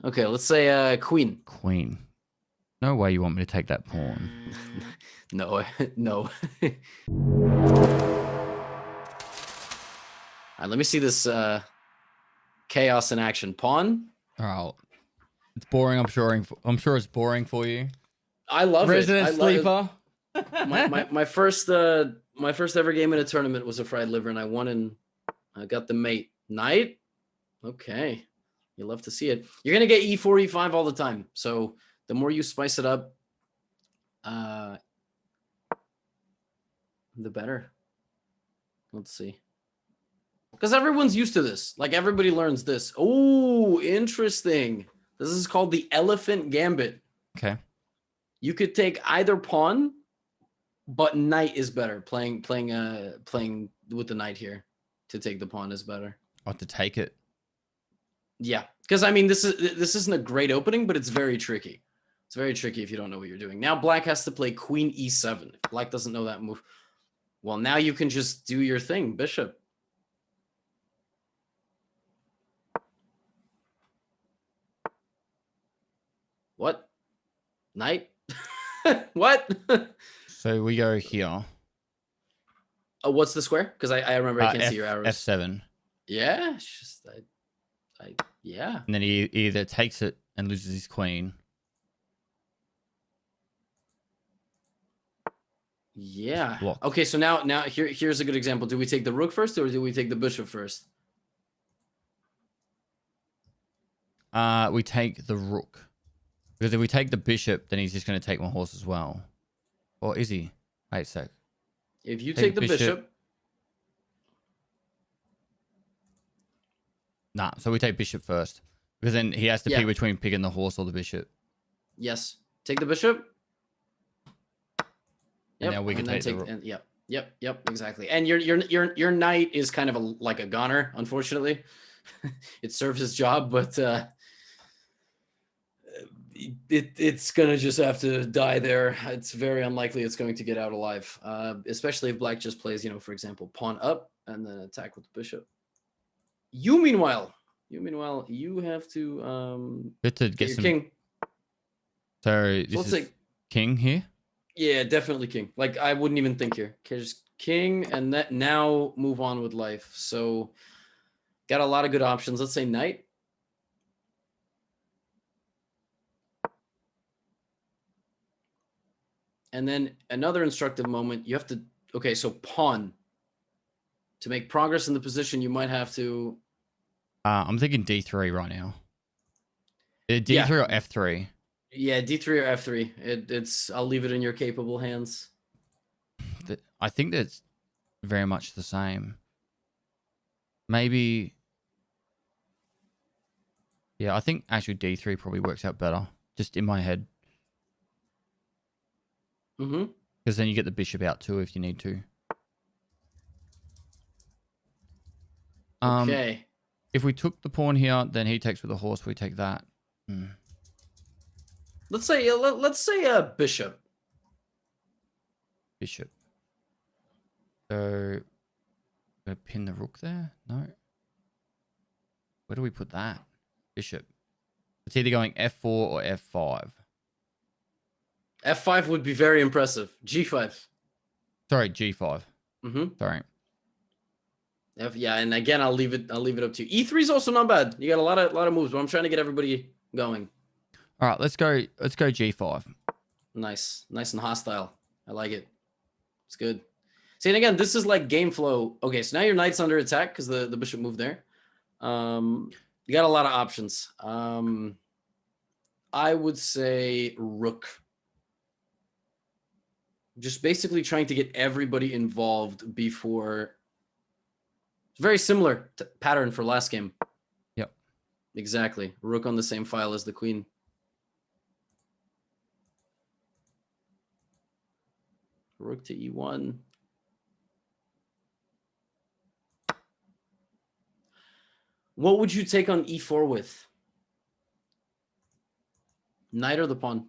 Okay, let's say queen. Queen. No way you want me to take that pawn. No, no. Alright, let me see this chaos in action. Pawn. All right. It's boring. I'm sure it's boring for you. I love Resident it. sleeper. My first ever game in a tournament was a fried liver, and I won and I got the mate. Knight? Okay. You love to see it. You're gonna get e4, e5 all the time. So the more you spice it up, the better. Let's see. Because everyone's used to this. Like, everybody learns this. Oh, interesting. This is called the elephant gambit. Okay. You could take either pawn, but knight is better. Playing with the knight here to take the pawn is better. Or to take it. Yeah, because I mean, this isn't a great opening, but it's very tricky. It's very tricky if you don't know what you're doing. Now black has to play queen e7. If black doesn't know that move, well, now you can just do your thing, bishop. What? Knight? What? So we go here. Oh, what's the square? Because I remember I can't see your arrows. F7. Yeah, it's just yeah. And then he either takes it and loses his queen. Yeah. Okay, so now here's a good example. Do we take the rook first or do we take the bishop first? We take the rook. Because if we take the bishop, then he's just going to take my horse as well. Or is he? Wait a sec. If you take the bishop. Nah, so we take bishop first. Because then he has to pick between picking the horse or the bishop. Yes. Take the bishop. Yep. And now we can take the rook. Yep, exactly. And your knight is kind of like a goner, unfortunately. It serves his job, but it's gonna just have to die there. It's very unlikely it's going to get out alive, especially if black just plays, for example, pawn up and then attack with the bishop. You meanwhile, you have to get some king. So this is king here. Yeah, definitely king. Like, I wouldn't even think here. Okay, just king, and that now move on with life. So got a lot of good options. Let's say knight. And then another instructive moment, you have to, okay, so pawn. To make progress in the position, you might have to... I'm thinking D3 right now. D3 or F3? Yeah, D3 or F3. It's I'll leave it in your capable hands. I think that's very much the same. Maybe... Yeah, I think actually D3 probably works out better. Just in my head. Mm-hmm. Because then you get the bishop out too if you need to. Okay. If we took the pawn here, then he takes with the horse. We take that. Let's say bishop. Bishop. So, gonna pin the rook there. No. Where do we put that? Bishop. It's either going F4 or F5. F5 would be very impressive. G5. Sorry, G5. Mm-hmm. Sorry. Yeah, and again, I'll leave it up to you. E3 is also not bad. You got a lot of moves, but I'm trying to get everybody going. All right, let's go G5. Nice and hostile. I like it. It's good. See, and again, this is like game flow. Okay, so now your knight's under attack because the bishop moved there. You got a lot of options. I would say rook. Just basically trying to get everybody involved before. Very similar pattern for last game. Yep. Exactly. Rook on the same file as the queen. Rook to e1. What would you take on e4 with? Knight or the pawn?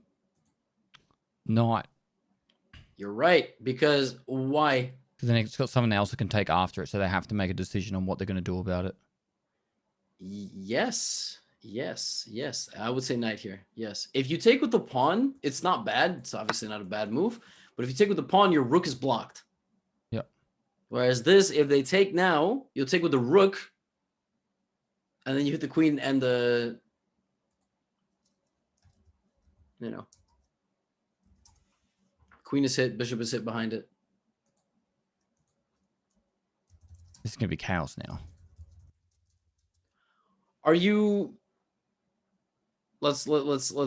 Knight. You're right. Because why? Because then it's got someone else that can take after it, so they have to make a decision on what they're going to do about it. Yes. Yes, yes. I would say knight here. Yes. If you take with the pawn, it's not bad. It's obviously not a bad move. But if you take with the pawn, your rook is blocked. Yep. Whereas this, if they take now, you'll take with the rook, and then you hit the queen and the, queen is hit, bishop is hit behind it. This is gonna be chaos now. Are you? Let's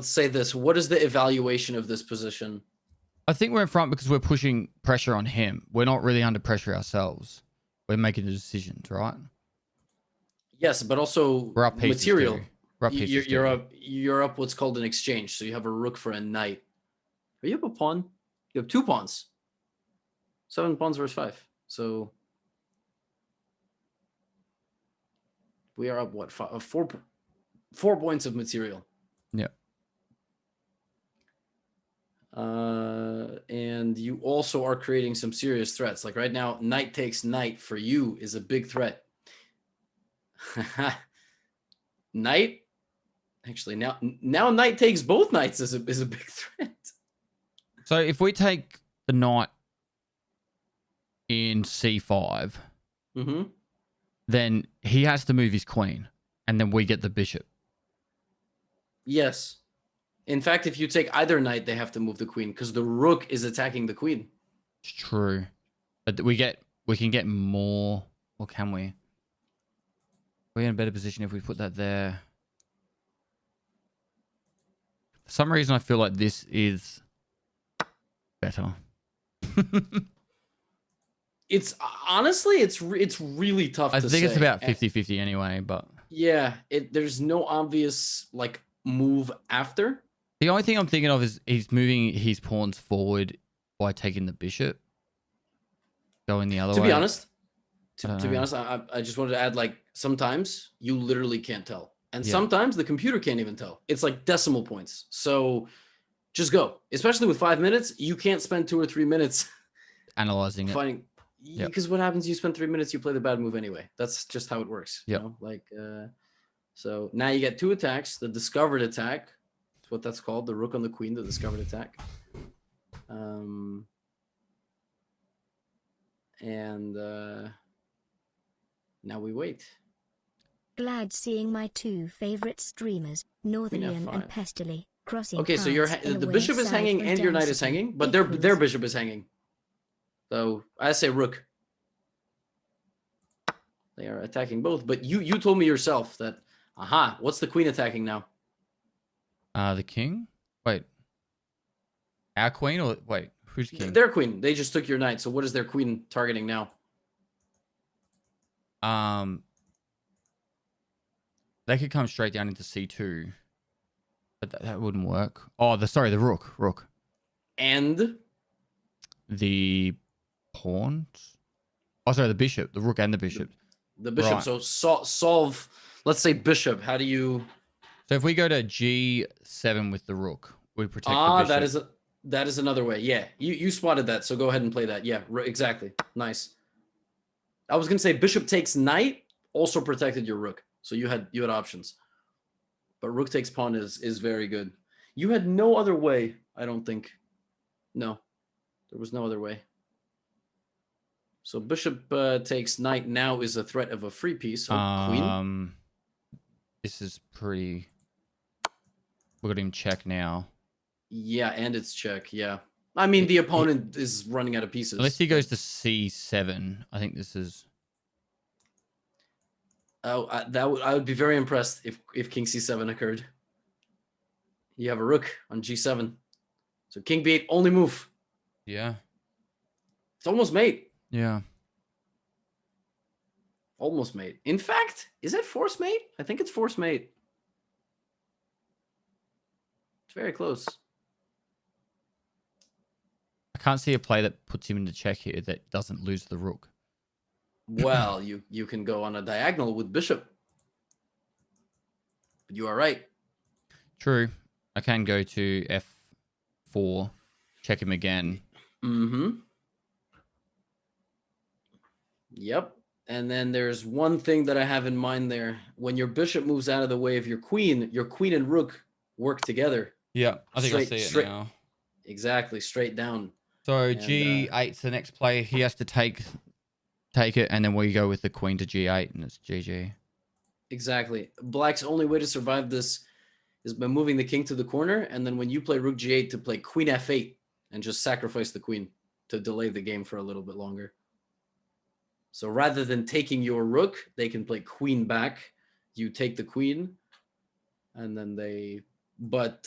say this. What is the evaluation of this position? I think we're in front because we're pushing pressure on him. We're not really under pressure ourselves. We're making the decisions, right? Yes, but also We're up pieces material. too. We're up pieces You're too. up. You're up. What's called an exchange. So you have a rook for a knight. Are you up a pawn? You have 2 pawns. 7 pawns versus 5. So we are up what? 4 points of material. Yeah. And you also are creating some serious threats. Like right now, knight takes knight for you is a big threat. Knight, actually now knight takes both knights is a big threat. So if we take the knight in c5, then he has to move his queen, and then we get the bishop. Yes. In fact, if you take either knight, they have to move the queen because the rook is attacking the queen. It's true, but we can get more. Or can we? We're in a better position if we put that there. For some reason, I feel like this is better. It's honestly, it's really tough to say. I think it's about 50-50 anyway, but yeah, there's no obvious like move after. the only thing I'm thinking of is he's moving his pawns forward by taking the bishop, going the other way. To be honest, I just wanted to add, like, sometimes you literally can't tell, and sometimes the computer can't even tell. It's like decimal points. So just go, especially with 5 minutes. You can't spend 2 or 3 minutes analyzing it. finding. Because what happens? You spend 3 minutes, you play the bad move anyway. That's just how it works. Yep. You know? Like, so now you get 2 attacks. The discovered attack, that's what that's called. The rook on the queen, the discovered attack. And now we wait. Glad seeing my 2 favorite streamers, Northern and Pestily, crossing. Okay, so the bishop is hanging and your knight is hanging, but their bishop is hanging. So I say rook. They are attacking both, but you told me yourself that. What's the queen attacking now? The king. Wait. Our queen or wait? Who's king? Their queen. They just took your knight. So what is their queen targeting now? They could come straight down into c2, but that wouldn't work. Oh, the rook. And the pawns. Oh, sorry, the bishop, the rook, and the bishop. The bishop. Right. So solve. Let's say bishop. How do you? So if we go to g7 with the rook, we protect the bishop. That is another way. Yeah, you spotted that. So go ahead and play that. Yeah, exactly. Nice. I was gonna say bishop takes knight also protected your rook, so you had options. But rook takes pawn is very good. You had no other way, I don't think. No, there was no other way. So bishop takes knight now is a threat of a free piece. So queen. This is pretty. Look at him check now. Yeah, and it's check. Yeah, I mean the opponent is running out of pieces. Unless he goes to c7, I think this is. Oh, I would be very impressed if king c7 occurred. You have a rook on g7, so king b8 only move. Yeah, it's almost mate. Yeah, almost mate. In fact, is it force mate? I think it's force mate. It's very close. I can't see a play that puts him into check here that doesn't lose the rook. Well, you can go on a diagonal with bishop. But you are right. True. I can go to f4, check him again. Yep. And then there's one thing that I have in mind there. When your bishop moves out of the way of your queen and rook work together. Yeah, I think I see it now. Exactly, straight down. So And, G8's the next play. He has to take it, and then we go with the queen to G8, and it's GG. Exactly. Black's only way to survive this is by moving the king to the corner, and then when you play rook G8 to play queen F8 and just sacrifice the queen to delay the game for a little bit longer. So rather than taking your rook, they can play queen back. You take the queen, and then they... But,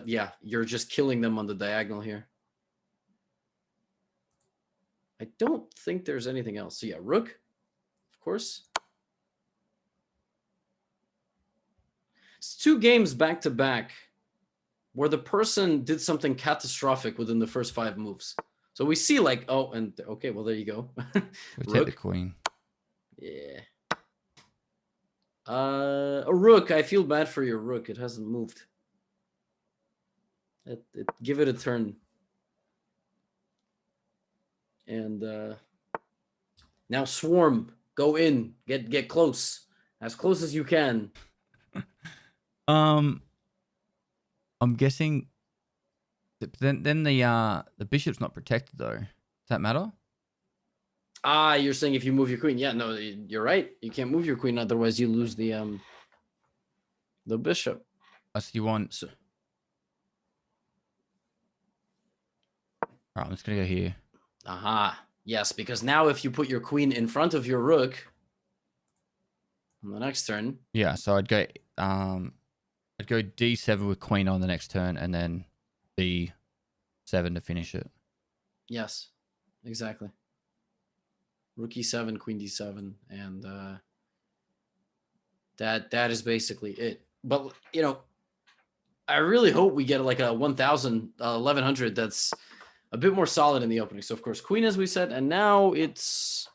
yeah, you're just killing them on the diagonal here. I don't think there's anything else. So, yeah, rook, of course. It's 2 games back-to-back where the person did something catastrophic within the first 5 moves. So we see like, oh, and okay, well, there you go. We take the queen. Yeah. A rook. I feel bad for your rook. It hasn't moved. Give it a turn. And now swarm. Go in. Get close. As close as you can. I'm guessing. Then the bishop's not protected though. Does that matter? You're saying if you move your queen. Yeah, no, you're right. You can't move your queen, otherwise you lose the bishop. So you want. So, Alright, I'm just gonna go here. aha. Yes, because now if you put your queen in front of your rook on the next turn. Yeah, so I'd go D7 with queen on the next turn, and then B7 to finish it. Yes, exactly. Rook E7, queen D7, and that is basically it. But you know, I really hope we get like a 1000, 1100 that's a bit more solid in the opening. So of course, queen, as we said, and now it's,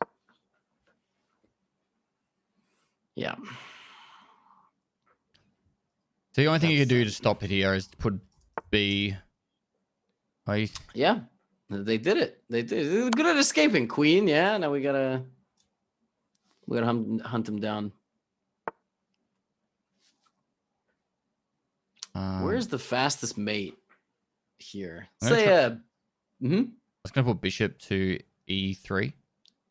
yeah. So the only thing you can do to stop it here is to put B. Right? Yeah, they did it. They're good at escaping. Queen, yeah. Now we gotta hunt him down. Where's the fastest mate here? Say I was gonna put bishop to E3.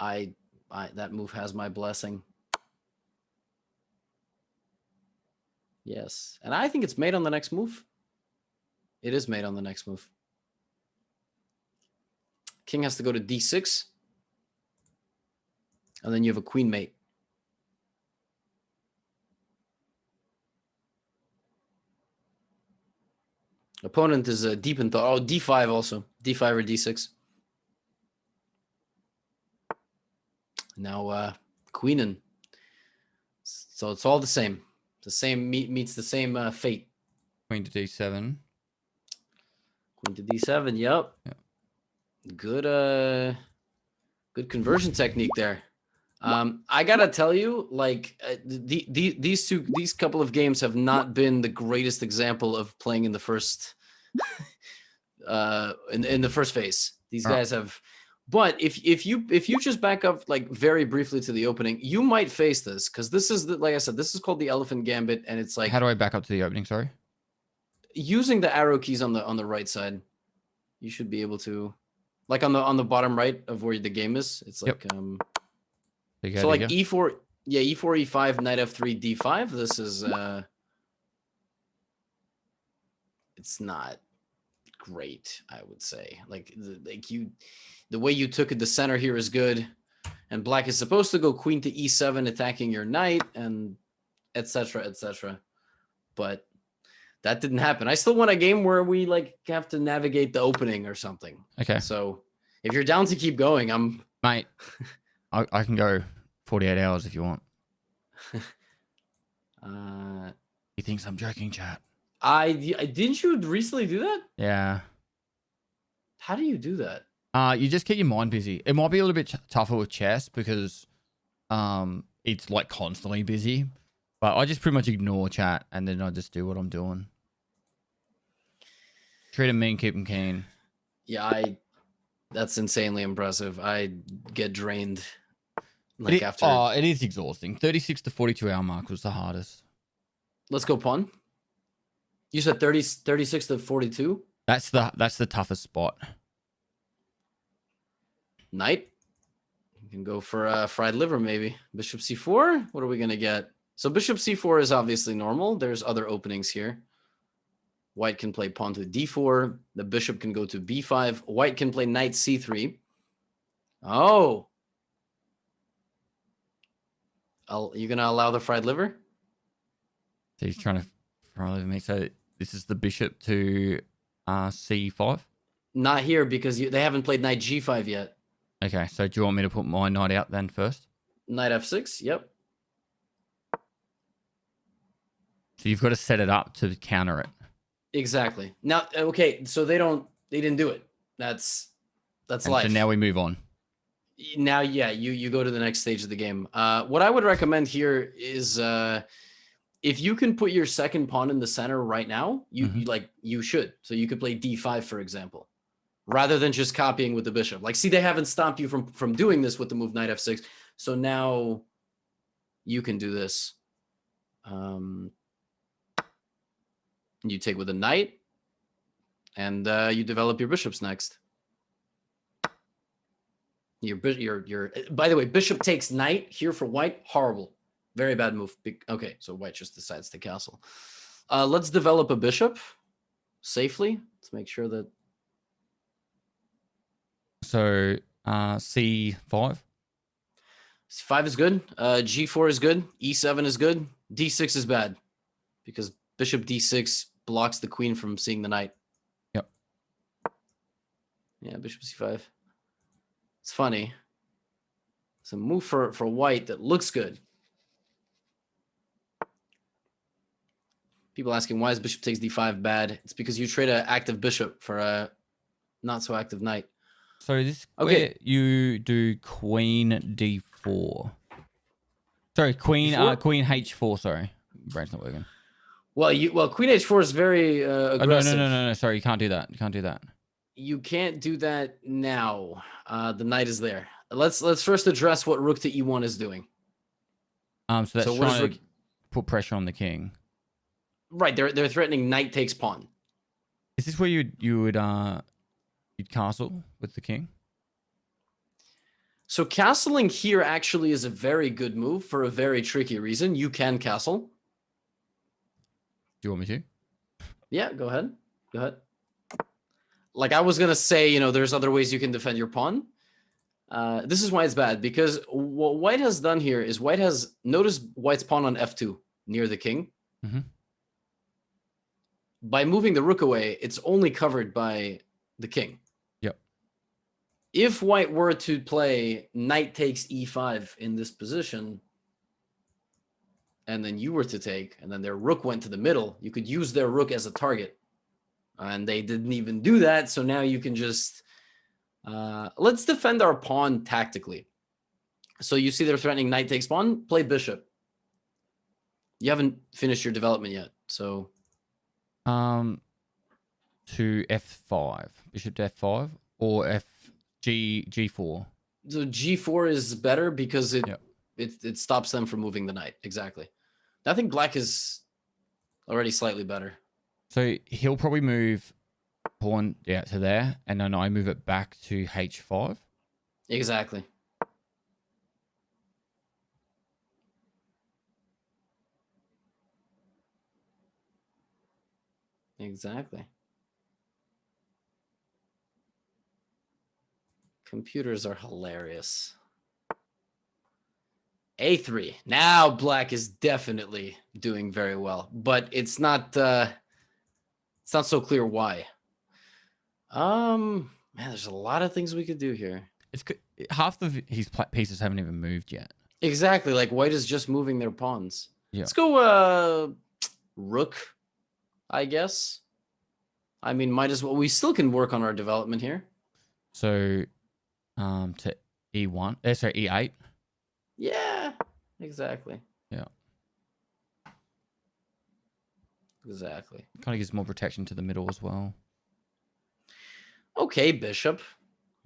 That move has my blessing. Yes, and I think it's made on the next move. It is made on the next move. King has to go to D6. And then you have a queen mate. Opponent is deep in thought. Oh, D5 also. D5 or D6. Now, queening. So it's all the same. The same meets the same fate. Queen to D7. Queen to D7. Yep. Good conversion technique there. I gotta tell you, like these couple of games have not been the greatest example of playing in the first in the first phase. These guys have, but if you just back up like very briefly to the opening, you might face this, because this is like I said, this is called the Elephant Gambit, and it's like, how do I back up to the opening? Sorry, using the arrow keys on the right side, you should be able to, like on the bottom right of where the game is. It's like so like E4, yeah, E4, E5, knight F3, D5. This is it's not great, I would say. Like the way you took it, the center here is good, and black is supposed to go queen to E7, attacking your knight, and etc. etc. But that didn't happen. I still want a game where we like have to navigate the opening or something. Okay. So if you're down to keep going, I'm mate. I can go 48 hours if you want. He thinks I'm joking, chat. Didn't you recently do that? Yeah. How do you do that? You just keep your mind busy. It might be a little bit tougher with chess because it's like constantly busy. But I just pretty much ignore chat and then I just do what I'm doing. Treat him mean, keep him keen. Yeah, that's insanely impressive. I get drained Like after. Oh, it is exhausting. 36 to 42 hour mark was the hardest. Let's go pawn. You said 36 to 42? That's the toughest spot. Knight. You can go for fried liver, maybe. Bishop c4. What are we going to get? So bishop c4 is obviously normal. There's other openings here. White can play pawn to d4. The bishop can go to b5. White can play knight c3. Oh. You going to allow the fried liver? So he's trying to fried liver me. So this is the bishop to c5? Not here because they haven't played knight g5 yet. Okay, so do you want me to put my knight out then first? Knight f6, yep. So you've got to set it up to counter it. Exactly. Now, okay, so they didn't do it. That's life. So now we move on. Now, yeah, you go to the next stage of the game. What I would recommend here is if you can put your second pawn in the center right now, you should. So you could play d5, for example, rather than just copying with the bishop. Like, see, they haven't stopped you from doing this with the move knight f6. So now you can do this. You take with a knight, and you develop your bishops next. Your by the way, bishop takes knight here for white. Horrible, very bad move. Okay, so white just decides to castle. Let's develop a bishop safely. Let's make sure that. So c5. C5 is good. G4 is good. E7 is good. D6 is bad because bishop D6 blocks the queen from seeing the knight. Yep. Yeah, bishop C5. It's funny. It's a move for white that looks good. People asking why is bishop takes D5 bad? It's because you trade an active bishop for a not so active knight. So this okay. You do queen D4. Sorry, queen queen H4. Sorry, brain's not working. Well, queen H4 is very aggressive. No. Sorry, you can't do that. You can't do that. You can't do that now. The knight is there. Let's first address what rook to E1 is doing. So that's trying to put pressure on the king. Right, they're threatening knight takes pawn. Is this where you would you'd castle with the king? So castling here actually is a very good move for a very tricky reason. You can castle. Do you want me to? Yeah, go ahead. Go ahead. Like I was going to say, there's other ways you can defend your pawn. This is why it's bad, because what white has done here is notice white's pawn on f2 near the king. Mm-hmm. By moving the rook away, it's only covered by the king. Yep. If white were to play knight takes e5 in this position, and then you were to take, and then their rook went to the middle, you could use their rook as a target. And they didn't even do that, so now you can just... let's defend our pawn tactically. So you see they're threatening knight takes pawn, play bishop. You haven't finished your development yet, so... To f5. Bishop to f5 or G4. So G4 is better because it stops them from moving the knight. Exactly. I think black is already slightly better. So he'll probably move pawn to there, and then I move it back to h5. Exactly. Exactly. Computers are hilarious. A3. Now black is definitely doing very well, but it's not so clear why. Man, there's a lot of things we could do here. It's half of his pieces haven't even moved yet. Exactly. Like white is just moving their pawns. Yeah. Let's go rook, I guess. I mean, might as well. We still can work on our development here. So, to E1. Sorry, E8. Yeah, exactly. Yeah. Exactly. Kind of gives more protection to the middle as well. Okay, bishop.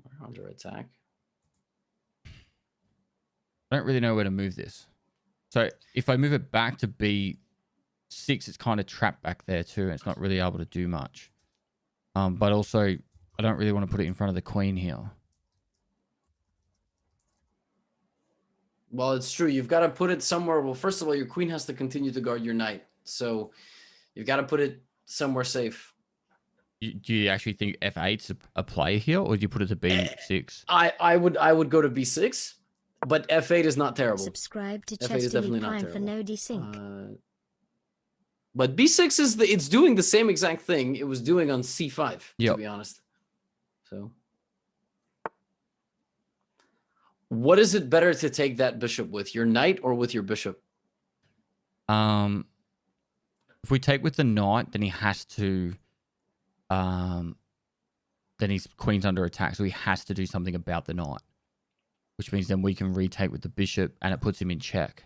We're under attack. I I don't really know where to move this. So if I move it back to B6, it's kind of trapped back there too. It's not really able to do much. But also, I don't really want to put it in front of the queen here. Well, it's true. You've got to put it somewhere. Well, first of all, your queen has to continue to guard your knight. So you've got to put it somewhere safe. Do you actually think F8's a play here, or do you put it to B6? I would go to B6, but F8 is not terrible. Subscribe to F8 is definitely Pestily not Prime for terrible. no desync. But B6 is it's doing the same exact thing it was doing on C5, to be honest. So what is it better to take that bishop with, your knight or with your bishop? If we take with the knight, then he has to then his queen's under attack, so he has to do something about the knight, which means then we can retake with the bishop and it puts him in check.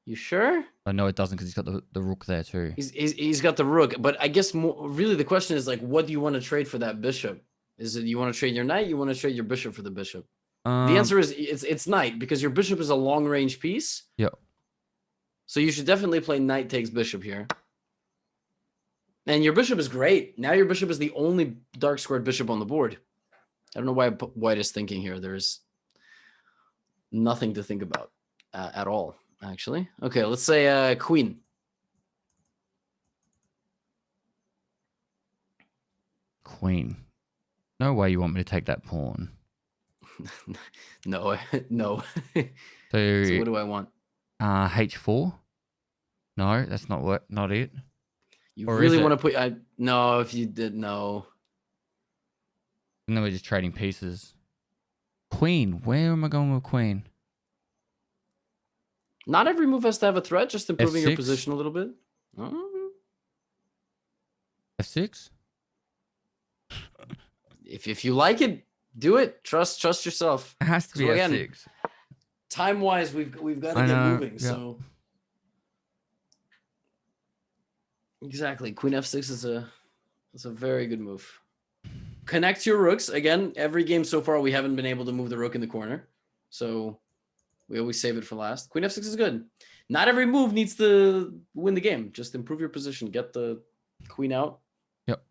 You sure? Oh, no, it doesn't, because he's got the rook there too. He's got the rook, but I guess really the question is like, what do you want to trade for that bishop? Is it you want to trade your knight? You want to trade your bishop for the bishop? The answer is it's knight, because your bishop is a long range piece. Yep. So you should definitely play knight takes bishop here. And your bishop is great. Now your bishop is the only dark squared bishop on the board. I don't know why White is thinking here. There's nothing to think about at all, actually. Okay, let's say queen. Queen. No way you want me to take that pawn. No, no. So what do I want? H4? No, that's not it. You really want to put... no, if you did, no. And then we're just trading pieces. Queen. Where am I going with queen? Not every move has to have a threat, just improving your F6? position a little bit. F6? If you like it, do it. Trust yourself. It has to be F6. Time-wise, we've got to get moving, yeah. So... Exactly. Queen F6 is a very good move. Connect your rooks. Again, every game so far, we haven't been able to move the rook in the corner. So we always save it for last. Queen F6 is good. Not every move needs to win the game. Just improve your position. Get the queen out. Yep.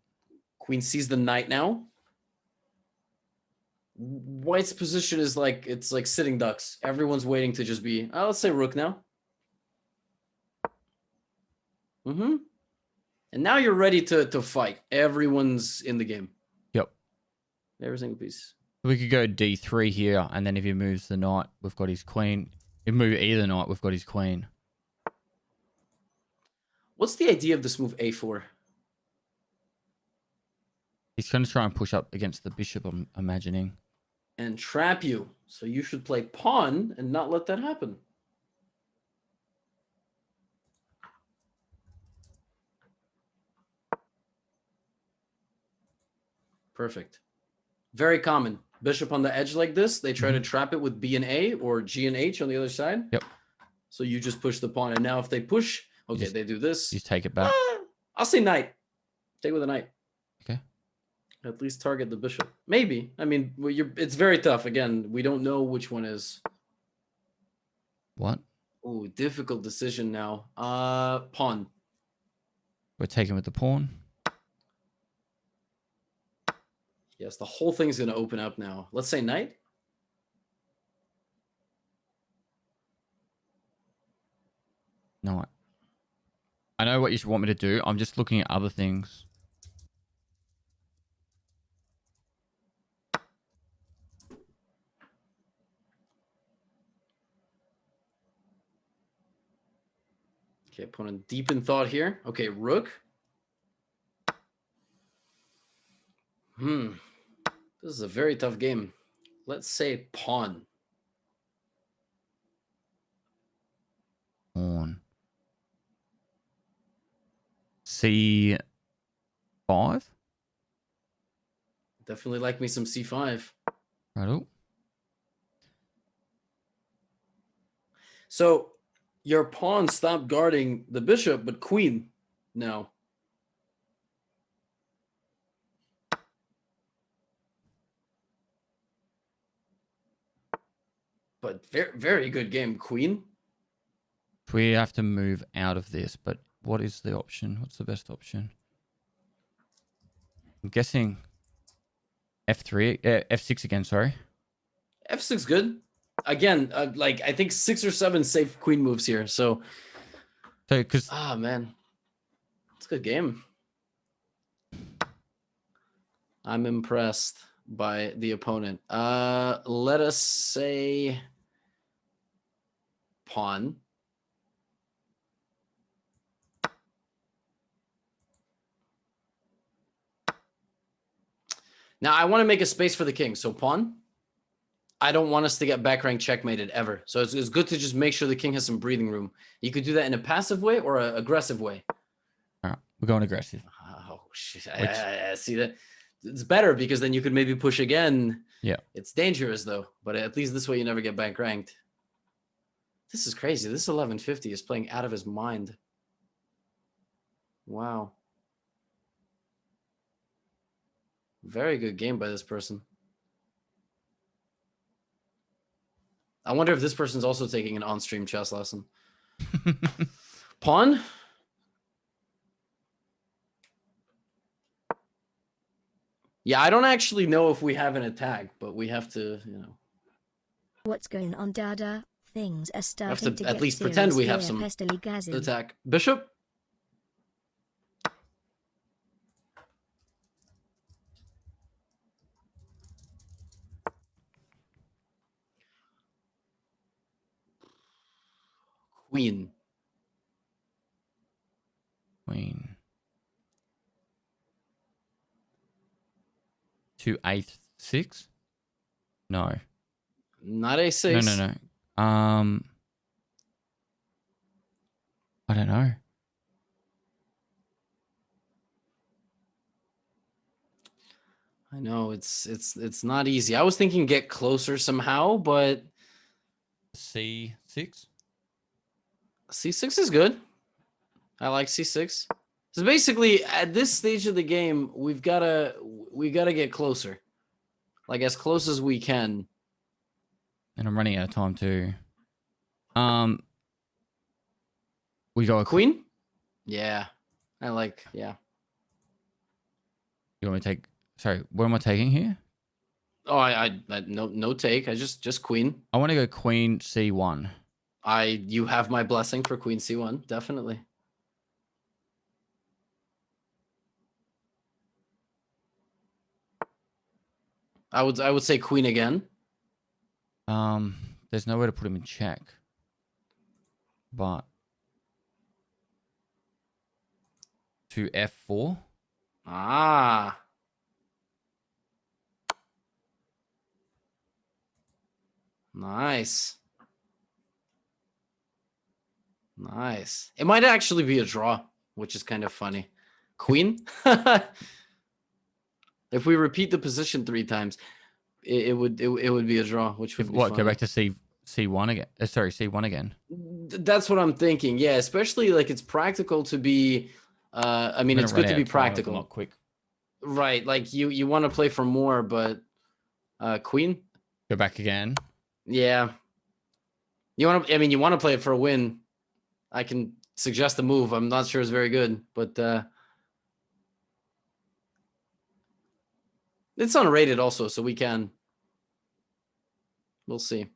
Queen sees the knight now. White's position is like, it's like sitting ducks. Everyone's waiting to just be, let's say rook now. And now you're ready to fight. Everyone's in the game. Yep. Every single piece. We could go D3 here, and then if he moves the knight, we've got his queen. If we move either knight, we've got his queen. What's the idea of this move A4? He's going to try and push up against the bishop, I'm imagining. And trap you. So you should play pawn and not let that happen. Perfect. Very common. Bishop on the edge like this. They try to trap it with B and A or G and H on the other side. Yep. So you just push the pawn. And now if they push, okay, they do this. You take it back. I'll say knight. Take with a knight. Okay. At least target the bishop. Maybe. I mean, it's very tough. Again, we don't know which one is. What? Oh, difficult decision now. Pawn. We're taking with the pawn. Yes, the whole thing's going to open up now. Let's say knight. No. I know what you want me to do. I'm just looking at other things. Okay, opponent deep in thought here. Okay, rook. This is a very tough game. Let's say pawn. Pawn. C5? Definitely like me some C5. Right. So your pawn stopped guarding the bishop, but queen now. but very, very good game. Queen. We have to move out of this, but what is the option? What's the best option? I'm guessing F3, F6 again, sorry. F6 good. Again, like I think 6 or 7 safe queen moves here. So because man, it's a good game. I'm impressed by the opponent. Let us say pawn. Now I want to make a space for the king. So pawn. I don't want us to get back rank checkmated ever. So it's good to just make sure the king has some breathing room. You could do that in a passive way or an aggressive way. All right, we're going aggressive. Oh shit! I see that. It's better because then you could maybe push again. Yeah. It's dangerous though, but at least this way you never get back ranked. This is crazy. This 1150 is playing out of his mind. Wow. Very good game by this person. I wonder if this person's also taking an on-stream chess lesson. Pawn? Yeah, I don't actually know if we have an attack, but we have to, you know. What's going on, Dada? Things are starting We have to to at get least pretend we have serious some here, Pestily Gazin. attack. Bishop? Queen. Queen. To A6? No. Not A6. No. I don't know. I know it's not easy. I was thinking get closer somehow, but C6? C6 is good. I like C6. So basically, at this stage of the game, we gotta get closer, like as close as we can. And I'm running out of time too. We go a Queen. Yeah, I like. Yeah. You want me to take? Sorry, what am I taking here? Oh, I no take. I just queen. I want to go Queen C1. You have my blessing for Queen C1, definitely. I would say Queen again. There's nowhere to put him in check. But to F4. Ah. Nice. Nice. It might actually be a draw, which is kind of funny. Queen? If we repeat the position 3 times, it would be a draw, which would be What? funny. Go back to C1 again. Sorry, C1 again. That's what I'm thinking. Yeah, especially like it's practical to be. I mean, it's good to be practical. Not quick. Right, like you want to play for more, but Queen. Go back again. Yeah. You want to? I mean, you want to play it for a win. I can suggest a move. I'm not sure it's very good, but it's unrated also, so we can. We'll see.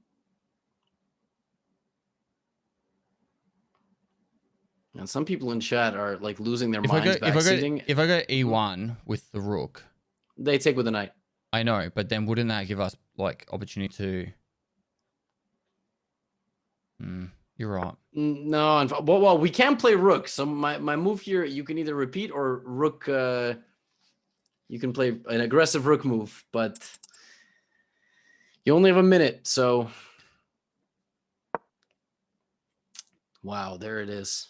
And some people in chat are like losing their minds backseating. If I go E1 with the rook, they take with the knight. I know, but then wouldn't that give us like opportunity to? You're right. No, well, we can play rook. So my move here, you can either repeat or rook. You can play an aggressive rook move, but you only have a minute. So, wow, there it is.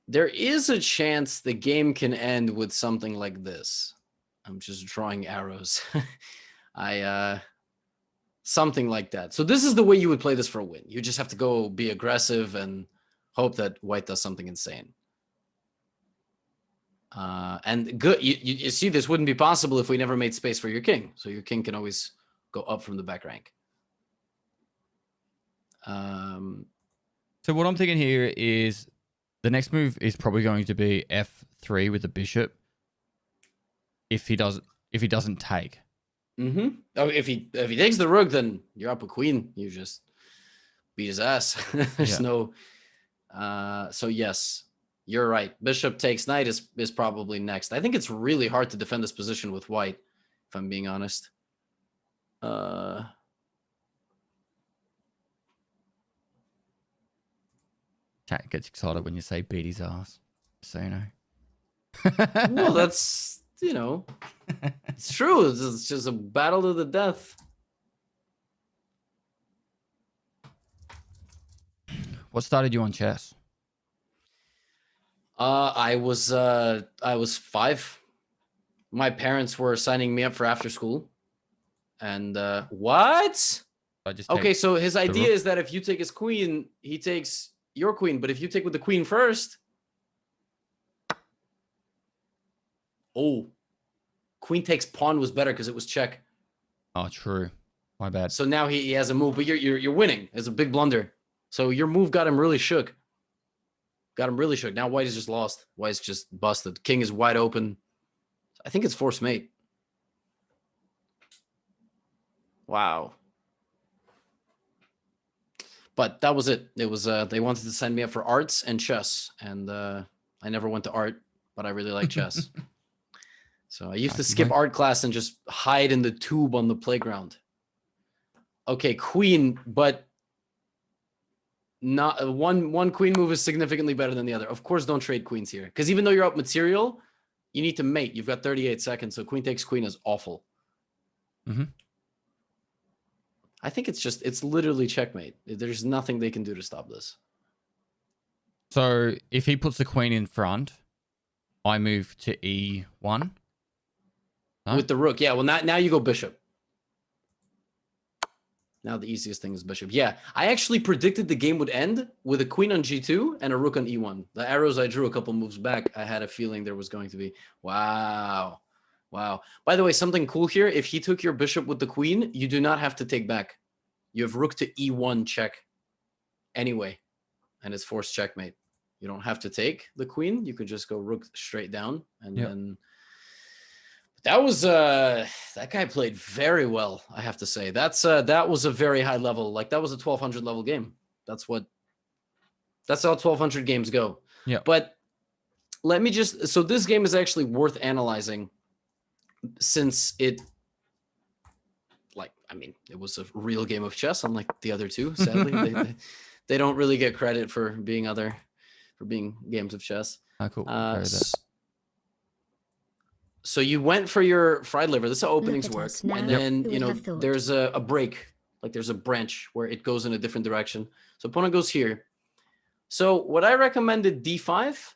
There is a chance the game can end with something like this. I'm just drawing arrows. Something like that. So this is the way you would play this for a win. You just have to go be aggressive and hope that white does something insane. And good. You see, this wouldn't be possible if we never made space for your king. So your king can always go up from the back rank. So what I'm thinking here is the next move is probably going to be f3 with the bishop. If he doesn't take. Mm-hmm. Oh, if he takes the rook, then you're up a queen. You just beat his ass. There's no. So yes, you're right. Bishop takes knight is probably next. I think it's really hard to defend this position with white, if I'm being honest. Chat gets excited when you say beat his ass. So you know. Well, that's, it's true. It's just a battle to the death. What started you on chess? I was 5. My parents were signing me up for after school. And what? Okay, so his idea is that if you take his queen, he takes your queen. But if you take with the queen first, oh, queen takes pawn was better because it was check. Oh, true. My bad. So now he has a move, but you're winning. It's a big blunder. So your move got him really shook. Now white is just lost. White is just busted. King is wide open. I think it's forced mate. Wow. But that was it. It was they wanted to send me up for arts and chess, and I never went to art, but I really like chess. So I used to skip art class and just hide in the tube on the playground. Okay, queen, but not one queen move is significantly better than the other. Of course, don't trade queens here, because even though you're up material, you need to mate. You've got 38 seconds, so queen takes queen is awful. Mm-hmm. I think it's literally checkmate. There's nothing they can do to stop this. So if he puts the queen in front, I move to E1. No? With the rook. Yeah, well, now you go bishop. Now the easiest thing is bishop. Yeah, I actually predicted the game would end with a queen on G2 and a rook on E1. The arrows I drew a couple moves back, I had a feeling there was going to be. Wow. By the way, something cool here. If he took your bishop with the queen, you do not have to take back. You have rook to E1 check anyway, and it's forced checkmate. You don't have to take the queen. You could just go rook straight down, and then that was that guy played very well. I have to say that was a very high level. Like that was a 1200 level game. That's how 1200 games go. Yeah. But let me so this game is actually worth analyzing, since it was a real game of chess, unlike the other two. Sadly, they don't really get credit for being games of chess. Oh, cool. So you went for your fried liver. This is how openings work. And then, there's a break. Like there's a branch where it goes in a different direction. So opponent goes here. So what I recommended D5,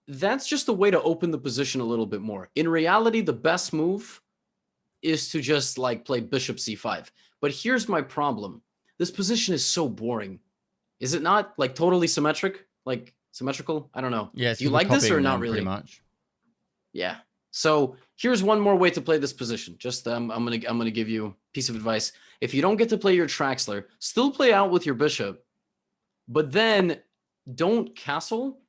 that's just a way to open the position a little bit more. In reality, the best move is to just play bishop C5. But here's my problem. This position is so boring. Is it not totally symmetrical? I don't know. Yeah. Do you like this or not really? Pretty much. Yeah. So here's one more way to play this position. Just I'm gonna give you a piece of advice. If you don't get to play your Traxler, still play out with your bishop, but then don't castle,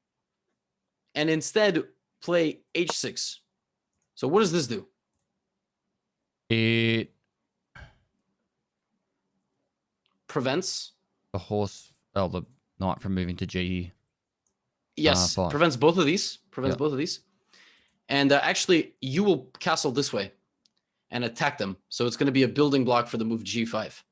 and instead play H6. So what does this do? It prevents the knight from moving to G. Yes, prevents both of these. Both of these. And actually, you will castle this way and attack them. So it's going to be a building block for the move G5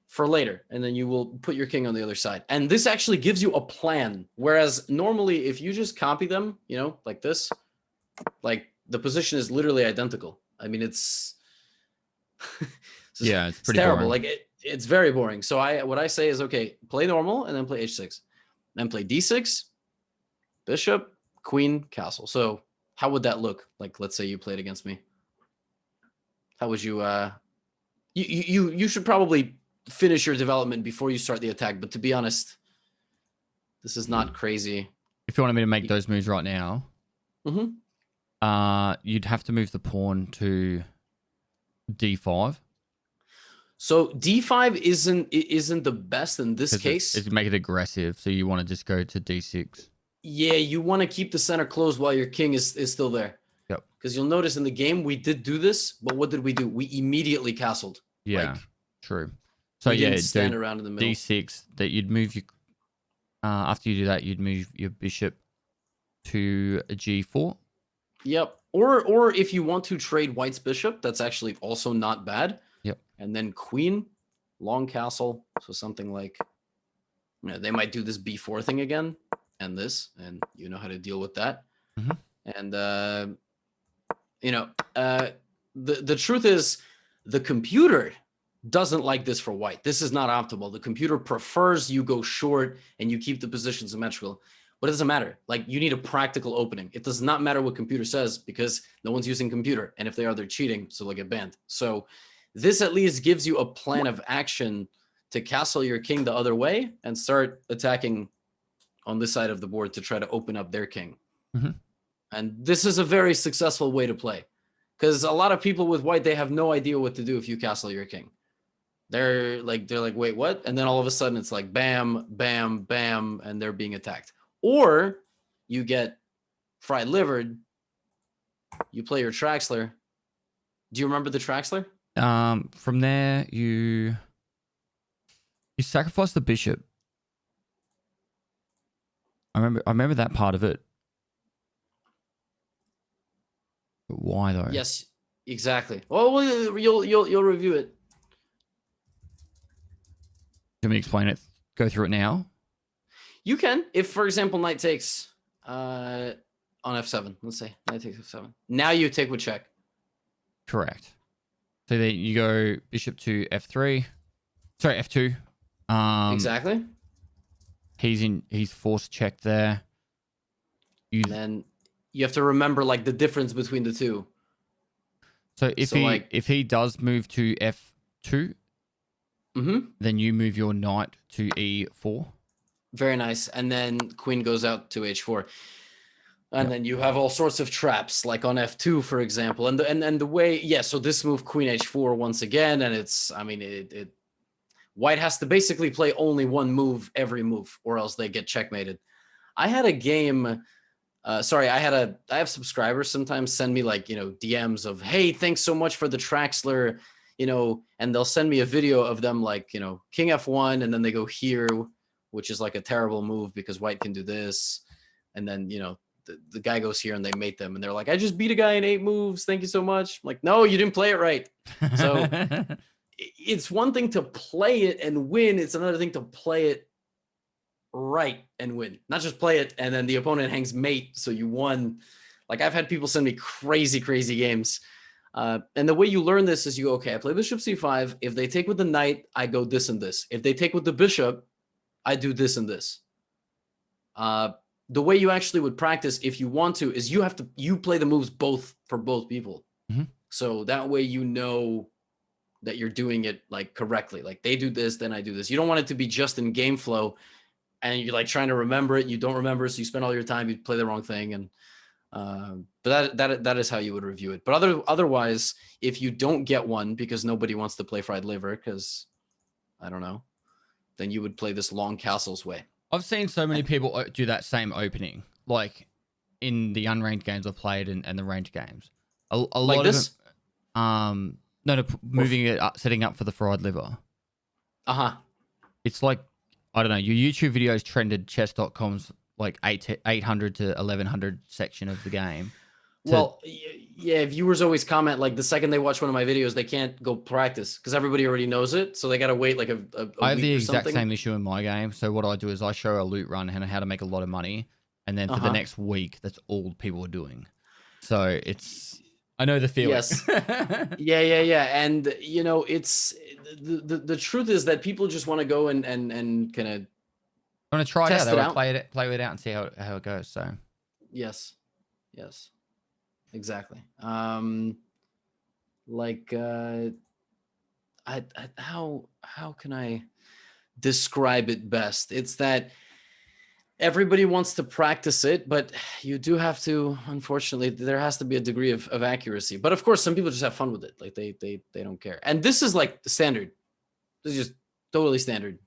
for later. And then you will put your king on the other side. And this actually gives you a plan. Whereas normally, if you just copy them, like this, the position is literally identical. I mean, it's it's pretty terrible. Boring. It's very boring. So what I say is, okay, play normal and then play H6. Then play D6, bishop, queen, castle. So how would that look? Let's say you played against me. How would you you should probably finish your development before you start the attack, but to be honest, this is not crazy. If you wanted me to make those moves right now, you'd have to move the pawn to D5. So D5 isn't the best in this case. It's make it aggressive, so you want to just go to D6. Yeah, you want to keep the center closed while your king is still there. Yep. Because you'll notice in the game we did do this, but what did we do? We immediately castled. Yeah, like, true. So we yeah, didn't stand around in the middle. D6. That you'd move your. After you do that, you'd move your bishop to a G4. Yep. Or if you want to trade white's bishop, that's actually also not bad. Yep. And then queen, long castle. So something like, you know, they might do this B4 thing again, and this, and you know how to deal with that. And you know, the truth is, the computer doesn't like this for white. This is not optimal. The computer prefers you go short and you keep the position symmetrical. But it doesn't matter. Like, you need a practical opening. It does not matter what computer says because no one's using computer. And if they are, they're cheating. So they'll get banned. So this at least gives you a plan of action to castle your king the other way and start attacking on this side of the board to try to open up their king. And this is a very successful way to play, because a lot of people with white, they have no idea what to do if you castle your king. They're like, wait, what? And then all of a sudden it's like, bam, bam, bam, and they're being attacked. Or you get fried livered, you play your Traxler. Do you remember the Traxler? From there, you sacrifice the bishop. I remember that part of it. But why though? Yes, exactly. Well, you'll review it. Let me explain it. Go through it now. You can, if for example knight takes on f7. Let's say knight takes f7. Now you take with check. Correct. So then you go bishop to f3. Sorry, f2. Exactly. He's forced checked there. And then you have to remember like the difference between the two. So if he does move to f2, then you move your knight to e4. Very nice. And then queen goes out to h4. And then you have all sorts of traps, like on f2, for example. And the way, yeah, so this move, queen h4 once again, and it's, I mean, white has to basically play only one move every move, or else they get checkmated. I had a game, I have subscribers sometimes send me like, DMs of, hey, thanks so much for the Traxler, and they'll send me a video of them like, king f1, and then they go here, which is like a terrible move because white can do this. And then, the guy goes here and they mate them and they're like, I just beat a guy in 8 moves. Thank you so much. I'm like, no, you didn't play it right. So it's one thing to play it and win. It's another thing to play it right and win. Not just play it and then the opponent hangs mate, so you won. Like, I've had people send me crazy games. And the way you learn this is you go, okay, I play bishop c5. If they take with the knight, I go this and this. If they take with the bishop, I do this and this. The way you actually would practice, if you want to, is you play the moves for both people. So that way you know that you're doing it like correctly. Like, they do this, then I do this. You don't want it to be just in game flow and you're like trying to remember it. You don't remember, so you spend all your time, you play the wrong thing. And but that is how you would review it. But otherwise, if you don't get one because nobody wants to play fried liver, because I don't know, then you would play this long castles way. I've seen so many people do that same opening, like in the unranked games I've played and the ranked games. A lot like this? Of it, moving it up, setting up for the fried liver. It's like, I don't know, your YouTube videos trended chess.com's like 800 to 1100 section of the game. Well, yeah, viewers always comment like the second they watch one of my videos, they can't go practice because everybody already knows it. So they got to wait like a I have week the or exact something. same issue in my game. So what I do is I show a loot run and how to make a lot of money. And then for the next week, that's all people are doing. So I know the feeling. Yes. Yeah. And it's the truth is that people just want to go and kind of I want to try it out. Test They it want out. to play it out and see how it goes. So yes. Exactly. How can I describe it best? It's that everybody wants to practice it, but you do have to, unfortunately, there has to be a degree of accuracy. But of course, some people just have fun with it. Like they don't care. And this is like the standard. This is just totally standard.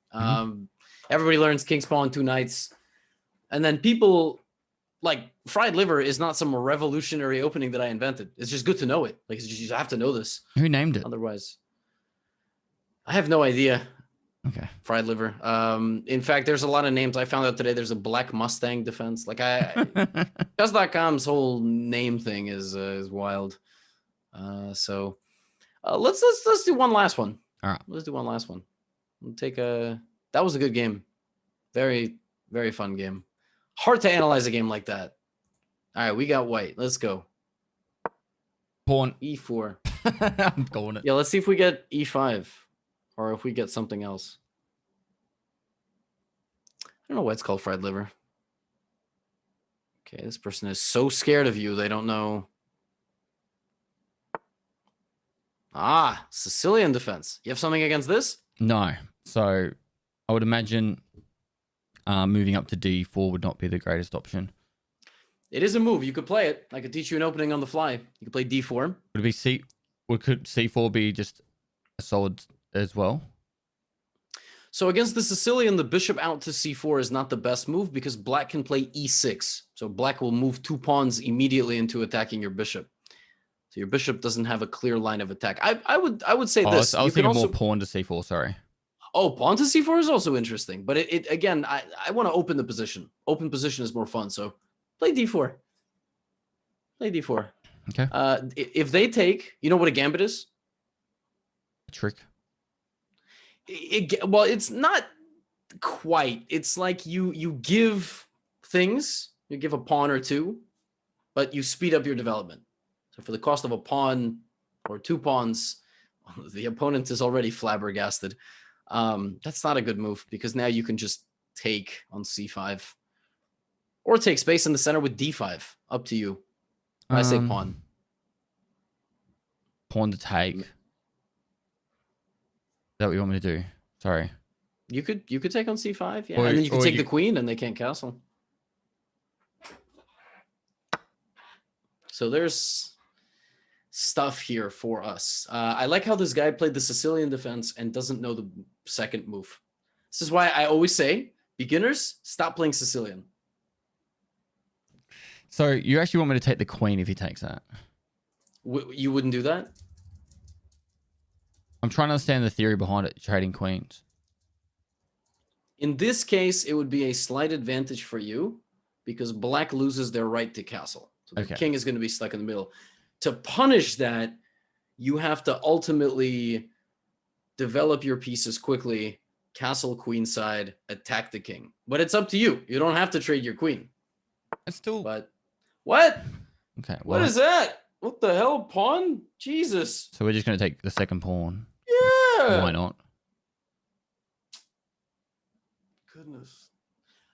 Everybody learns King's Pawn 2 knights. And then people like fried liver is not some revolutionary opening that I invented. It's just good to know it. Like it's just, you have to know this. Who named it? Otherwise, I have no idea. Okay. Fried liver. In fact, there's a lot of names. I found out today there's a Black Mustang defense. Like chess.com's whole name thing is wild. So let's do one last one. All right. Let's do one last one. We'll take that was a good game. Very, very fun game. Hard to analyze a game like that. All right, we got white. Let's go. Pawn. E4. I'm going it. Yeah, let's see if we get E5 or if we get something else. I don't know why it's called fried liver. Okay, this person is so scared of you, they don't know. Ah, Sicilian defense. You have something against this? No. So I would imagine moving up to D4 would not be the greatest option. It is a move. You could play it. I could teach you an opening on the fly. You could play D4. Would it be C? Could C4 be just a solid as well? So against the Sicilian, the bishop out to C4 is not the best move because black can play E6. So black will move 2 pawns immediately into attacking your bishop. So your bishop doesn't have a clear line of attack. I would say this. I was thinking more pawn to C4. Sorry. Oh, pawn to C4 is also interesting, but it again, I want to open the position. Open position is more fun. So play D4. Play D4. Okay. If they take, you know what a gambit is? A trick. Well, it's not quite. It's like you give things. You give a pawn or two, but you speed up your development. So for the cost of a pawn or 2 pawns, the opponent is already flabbergasted. That's not a good move because now you can just take on C5 or take space in the center with D5. Up to you. I say pawn. Pawn to take. Is that what you want me to do? Sorry. You could take on C5, yeah, or, and then you can take the queen, and they can't castle. So there's stuff here for us. I like how this guy played the Sicilian defense and doesn't know the second move. This is why I always say, beginners, stop playing Sicilian. So you actually want me to take the queen if he takes that? You wouldn't do that? I'm trying to understand the theory behind it, trading queens. In this case, it would be a slight advantage for you because black loses their right to castle. So the king is going to be stuck in the middle. To punish that, you have to ultimately develop your pieces quickly, castle queenside, attack the king. But it's up to you. You don't have to trade your queen. It's still... But what? Okay. Well, what is that? What the hell, pawn? Jesus. So we're just going to take the second pawn. Yeah. Why not? Goodness.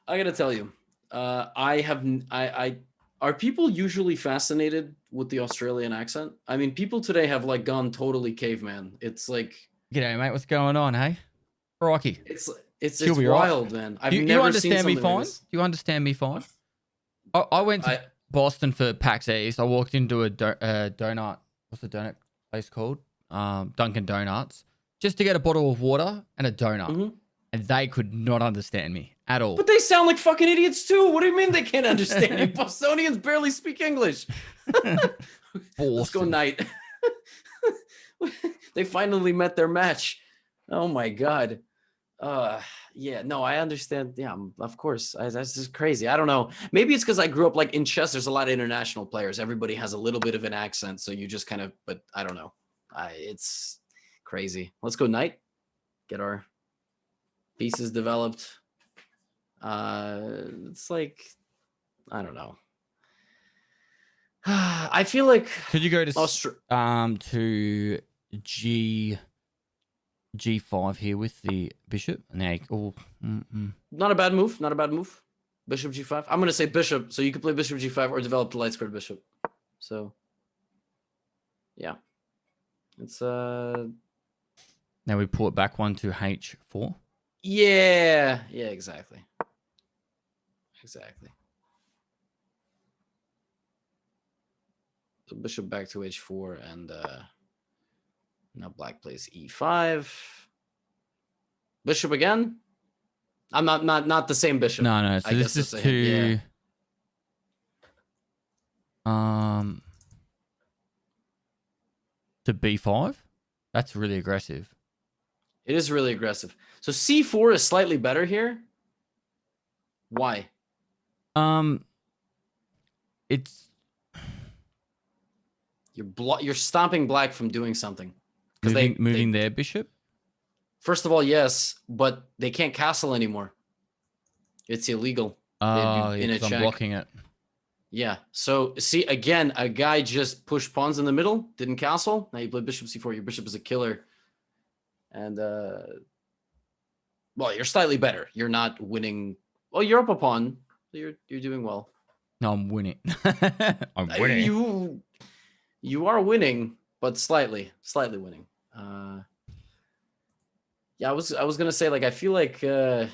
I got to tell you, are people usually fascinated with the Australian accent? I mean, people today have like gone totally caveman. It's like, g'day, mate. What's going on, hey? Rocky. It's wild, right, man. I've never you understand seen me something fine? like this. Do you understand me fine? I went to Boston for PAX East. I walked into a donut. What's the donut place called? Dunkin' Donuts. Just to get a bottle of water and a donut. Mm-hmm. And they could not understand me at all. But they sound like fucking idiots too. What do you mean they can't understand you? Bostonians barely speak English. Let's go knight. They finally met their match. Oh my God. Yeah, no, I understand. Yeah, of course. That's just crazy. I don't know. Maybe it's because I grew up like in chess. There's a lot of international players. Everybody has a little bit of an accent. So you just kind of, but I don't know. It's crazy. Let's go knight. Get our pieces developed. It's like, I don't know. I feel like could you go to G5 here with the bishop? Not a bad move. Not a bad move. Bishop G5. I'm gonna say bishop, so you can play bishop G5 or develop the light squared bishop. So yeah. It's now we pull it back one to H4. Yeah, exactly. exactly. The bishop back to h4, and now black plays e5. Bishop again. I'm not the same bishop. No. So I this guess is to to b5. That's really aggressive. It is really aggressive. So c4 is slightly better here. Why? It's You're stopping black from doing something. moving their bishop. First of all, yes, but they can't castle anymore. It's illegal. Oh, in a I'm check. blocking it. Yeah. So see, again, a guy just pushed pawns in the middle, didn't castle. Now you play bishop c4. Your bishop is a killer. And well, you're slightly better. You're not winning. Well, you're up a pawn. So you're doing well. No, I'm winning. I'm winning. You are winning, but slightly winning. Yeah, I was gonna say, like, I feel like there's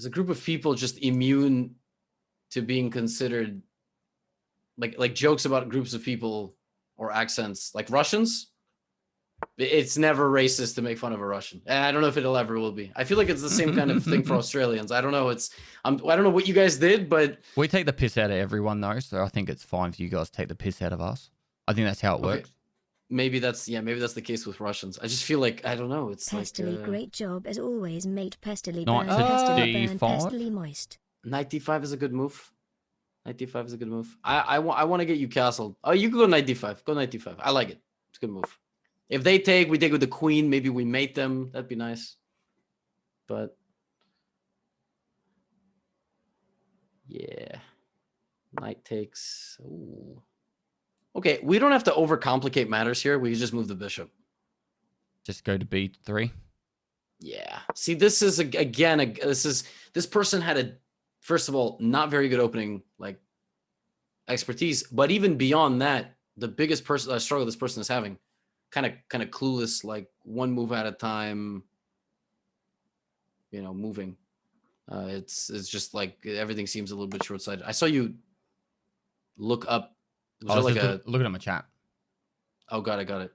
a group of people just immune to being considered like jokes about groups of people or accents, like Russians. It's never racist to make fun of a Russian. And I don't know if it'll ever will be. I feel like it's the same kind of thing for Australians. I don't know. I don't know what you guys did, but we take the piss out of everyone though, so I think it's fine for you guys to take the piss out of us. I think that's how it works. Maybe that's the case with Russians. I just feel like, I don't know. It's Pestily, like great job as always, mate. Pestily, Knight burn, to Pestily, burn, d5. Pestily, moist. Knight d5 is a good move. Knight d5 is a good move. I want to get you castled. Oh, you can go knight d5. Go knight d5. I like it. It's a good move. If they take, we take with the queen. Maybe we mate them. That'd be nice. But yeah, knight takes. Ooh. Okay, we don't have to overcomplicate matters here. We can just move the bishop. Just go to b3. Yeah. See, this is again. This person had a, first of all, not very good opening like expertise, but even beyond that, the biggest struggle this person is having, kind of clueless, like one move at a time. Moving. It's just like everything seems a little bit short-sighted. I saw you look up. Looking at my chat. Oh, got it.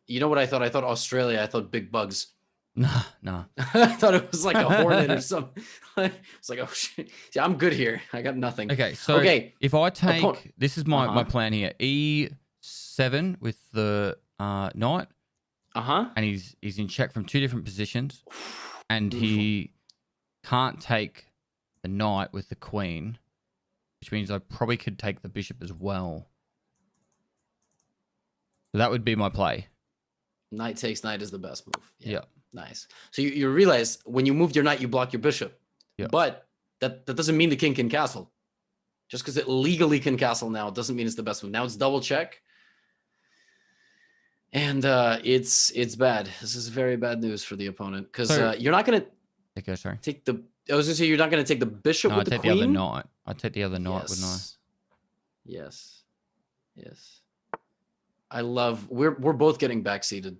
You know what I thought? I thought Australia. I thought big bugs. No. I thought it was like a hornet or something. It's like, oh shit. See, I'm good here. I got nothing. Okay, so if I take this is my plan here. E7 with the knight. And he's in check from two different positions, and he can't take the knight with the queen, which means I probably could take the bishop as well. So that would be my play. Knight takes knight is the best move. Yeah. Nice. So you realize when you moved your knight, you block your bishop. Yeah. But that doesn't mean the king can castle. Just because it legally can castle now doesn't mean it's the best move. Now it's double check. And it's bad. This is very bad news for the opponent, because you're not gonna take the. I was gonna say you're not gonna take the bishop with the queen. The other knight. I'd take the other knight, wouldn't I? Yes. I love. We're both getting backseated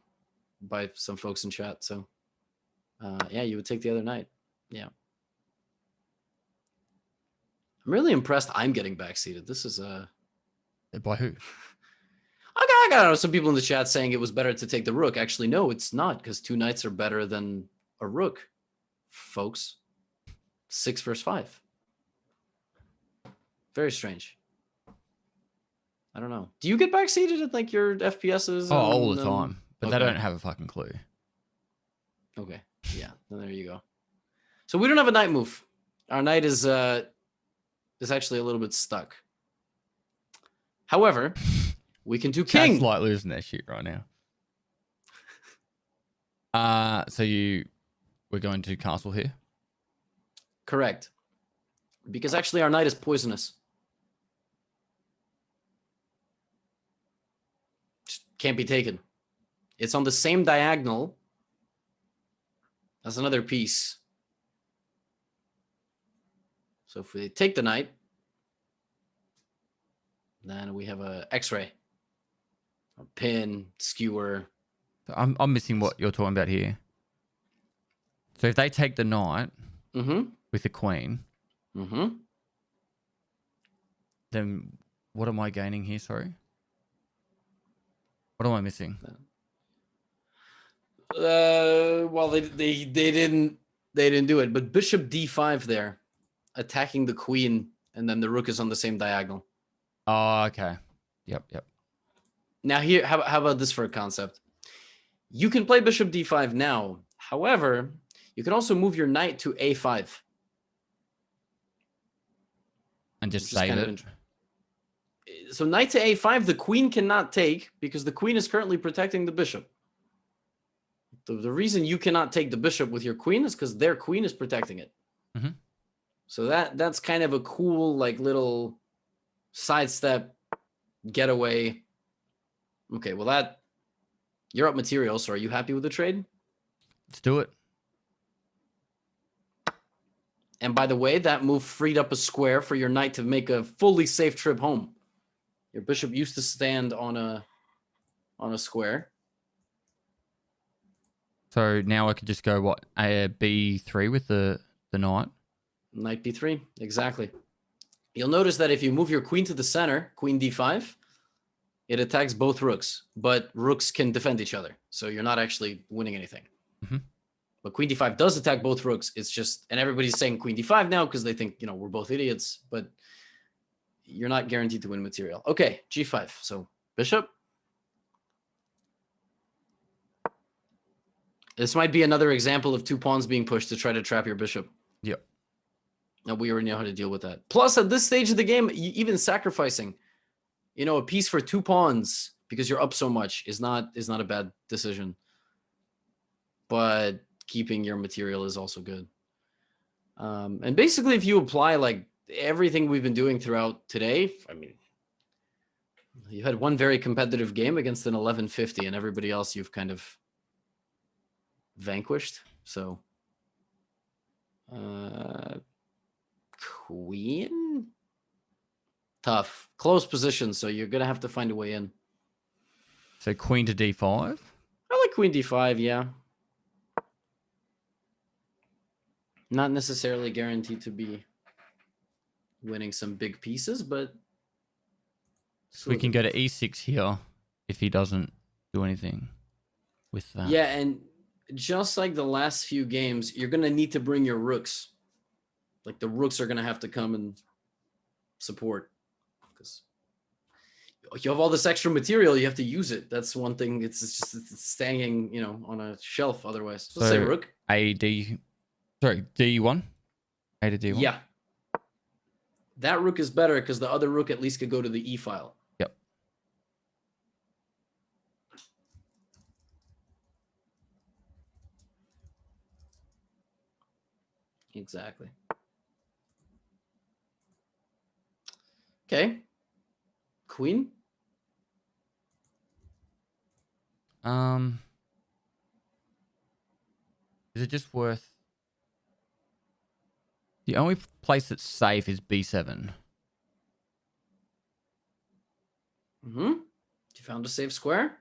by some folks in chat. So, yeah, you would take the other knight. Yeah. I'm really impressed. I'm getting backseated. This is by who? I got some people in the chat saying it was better to take the rook. Actually, no, it's not, because two knights are better than a rook, folks. 6 versus 5. Very strange. I don't know. Do you get backseated at like your FPSs? Oh, all the time. But they don't have a fucking clue. Okay. Yeah. Then there you go. So we don't have a knight move. Our knight is actually a little bit stuck. However, we can do king. Chat's like losing their shit right now. So we're going to castle here? Correct. Because actually our knight is poisonous. Just can't be taken. It's on the same diagonal as another piece. So if we take the knight, then we have a X-ray. A pin, skewer. I'm missing what you're talking about here. So if they take the knight with the queen, Mm-hmm. Then what am I gaining here? Sorry. What am I missing? Well, they didn't do it, but bishop d5 there, attacking the queen, and then the rook is on the same diagonal. Oh, okay. Yep. Now here, how about this for a concept? You can play bishop d5 now. However, you can also move your knight to a5. And just save it. So knight to a5, the queen cannot take because the queen is currently protecting the bishop. The reason you cannot take the bishop with your queen is because their queen is protecting it. Mm-hmm. So that's kind of a cool, like, little sidestep getaway. Okay, well, you're up material. So are you happy with the trade? Let's do it. And by the way, that move freed up a square for your knight to make a fully safe trip home. Your bishop used to stand on a square. So now I could just go what, a b3 with the knight. Knight b3, exactly. You'll notice that if you move your queen to the center, queen d5, it attacks both rooks, but rooks can defend each other. So you're not actually winning anything. Mm-hmm. But queen d5 does attack both rooks. It's just, and everybody's saying queen d5 now because they think, we're both idiots, but you're not guaranteed to win material. Okay, g5. So bishop. This might be another example of two pawns being pushed to try to trap your bishop. Yep. Now we already know how to deal with that. Plus, at this stage of the game, even sacrificing, a piece for two pawns because you're up so much is not a bad decision. But keeping your material is also good. And basically, if you apply like everything we've been doing throughout today, I mean, you had one very competitive game against an 1150, and everybody else you've kind of vanquished. So queen, tough, close position, so you're gonna have to find a way in. So queen to d5. I like queen d5. Yeah, not necessarily guaranteed to be winning some big pieces, but so we can go to e6 here if he doesn't do anything with that. Yeah, and just like the last few games, you're going to need to bring your rooks. Like the rooks are going to have to come and support because you have all this extra material. You have to use it. That's one thing. It's staying, on a shelf otherwise. Let's say rook. d1. A to d1. Yeah. That rook is better because the other rook at least could go to the e file. Yep. Exactly. Okay. Queen. Is it just worth? The only place that's safe is b7. Mm-hmm. You found a safe square?